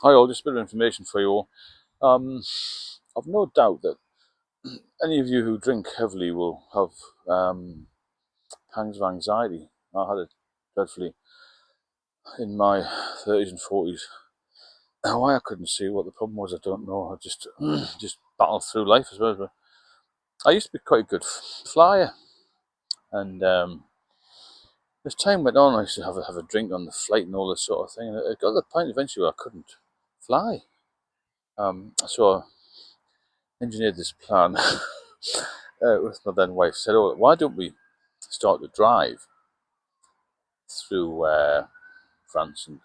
Hi all, just a bit of information for you all. I've no doubt that any of you who drink heavily will have pangs of anxiety. I had it dreadfully in my 30s and 40s. Why I couldn't see what the problem was, I don't know. I just just battled through life as well. But I used to be quite a good flyer, and as time went on, I used to have a drink on the flight and all this sort of thing. And it got to the point eventually where I couldn't fly. So I engineered this plan with my then wife. Said, "Oh, why don't we start to drive through France and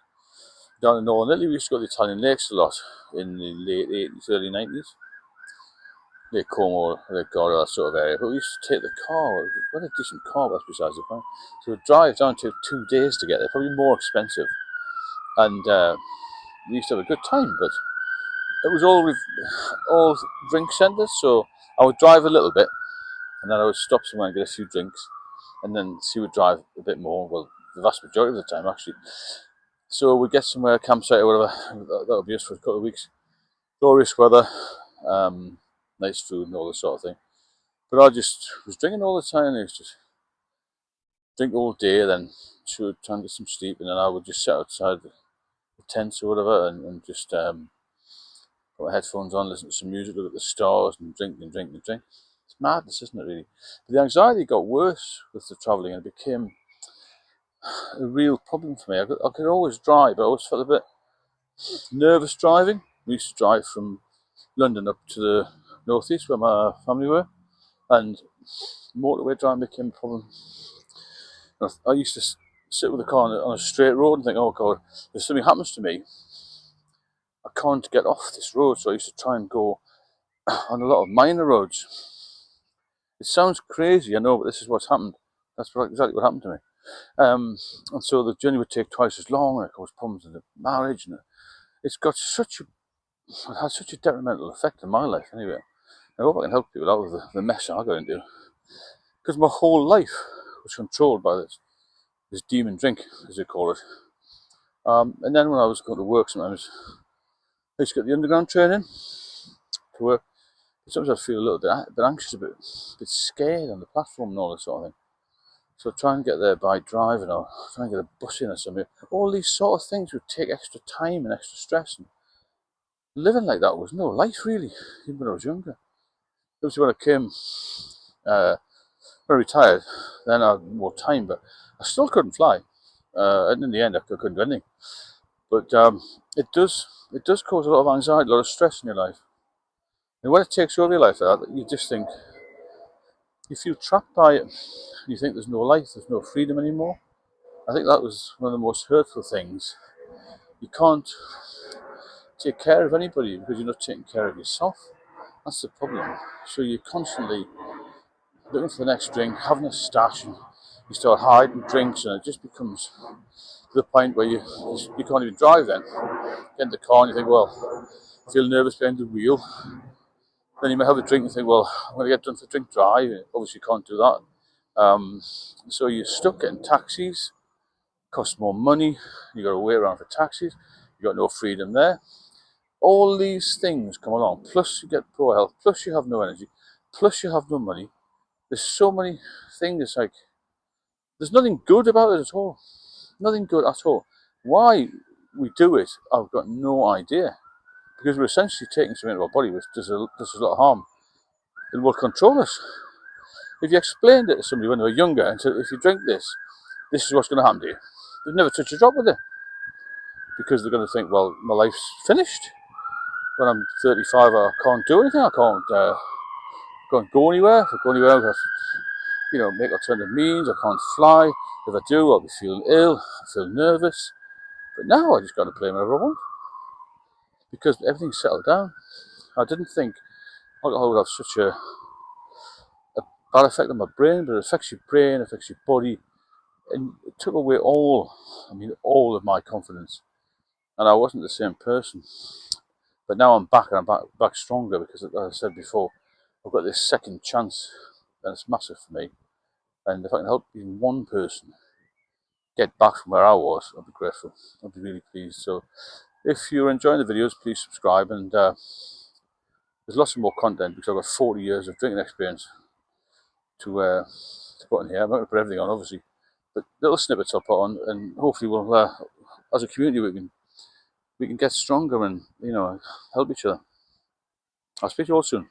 down in Northern Italy? We used to go to the Italian lakes a lot in the late 80s, early 90s. Lake Como, Lake Garda, that sort of area. But we used to take the car. We had a decent car, that's besides the point. So we'd drive down, take 2 days to get there, probably more expensive. And we used to have a good time, but it was all drink centres. So I would drive a little bit, and then I would stop somewhere and get a few drinks, and then she would drive a bit more. Well, the vast majority of the time, actually. So we'd get somewhere, a campsite or whatever. That would be us for a couple of weeks. Glorious weather, nice food, and all this sort of thing. But I just was drinking all the time. I used to drink all day, then she would try and get some sleep, and then I would just sit outside the tents or whatever and just put my headphones on, listen to some music, look at the stars, and drink and drink and drink. It's madness, isn't it, really? But the anxiety got worse with the travelling, and it became a real problem for me. I could always drive, but I always felt a bit nervous driving. We used to drive from London up to the northeast where my family were, and motorway driving became a problem. I used to sit with the car on a straight road and think, oh God, if something happens to me, I can't get off this road. So I used to try and go on a lot of minor roads. It sounds crazy, I know, but this is what's happened. That's exactly what happened to me. And so the journey would take twice as long, and it caused problems in the marriage, and it's got it had such a detrimental effect on my life anyway. I hope I can help people out of the mess I got into, because my whole life was controlled by this demon drink, as they call it. And then when I was going to work, sometimes I used to get the underground training to work. Sometimes I feel a little bit anxious, a bit scared on the platform and all this sort of thing. So try and get there by driving or try and get a bus in or something. All these sort of things would take extra time and extra stress. And living like that was no life, really, even when I was younger. Obviously, when I came, when I retired, then I had more time, but I still couldn't fly. And in the end, I couldn't do anything. But it does cause a lot of anxiety, a lot of stress in your life. And when it takes over your life like that, you just think, you feel trapped by it. You think there's no life, there's no freedom anymore. I think that was one of the most hurtful things. You can't take care of anybody because you're not taking care of yourself. That's the problem. So you're constantly looking for the next drink, having a stash, and you start hiding drinks, and it just becomes to the point where you can't even drive then. Get in the car and you think, well, I feel nervous behind the wheel. Then you may have a drink and think, well, I'm going to get done for drink drive. Obviously, you can't do that. So you're stuck getting taxis, cost more money, you got to wait around for taxis, you got no freedom there. All these things come along, plus you get poor health, plus you have no energy, plus you have no money. There's so many things, like, there's nothing good about it at all. Nothing good at all. Why we do it, I've got no idea. Because we're essentially taking something into our body which does a lot of harm. It will control us. If you explained it to somebody when they were younger and said, if you drink this is what's going to happen to you, they'd never touch a drop with it. Because they're going to think, well, my life's finished. When I'm 35, I can't do anything. I can't go anywhere. If I go anywhere, I have to, make alternative means. I can't fly. If I do, I'll be feeling ill. I feel nervous. But now I just got to play whenever I want because everything's settled down. I didn't think alcohol would have such a bad effect on my brain, but it affects your brain, affects your body, and it took away all of my confidence, and I wasn't the same person. But now I'm back, and I'm back stronger because, as I said before, I've got this second chance, and it's massive for me. And if I can help even one person get back from where I was, I'd be grateful. I'd be really pleased. So If you're enjoying the videos, please subscribe, and there's lots of more content because I've got 40 years of drinking experience to put in here. I'm not going to put everything on, obviously, but little snippets I'll put on, and hopefully we'll, as a community, we can get stronger and help each other. I'll speak to you all soon.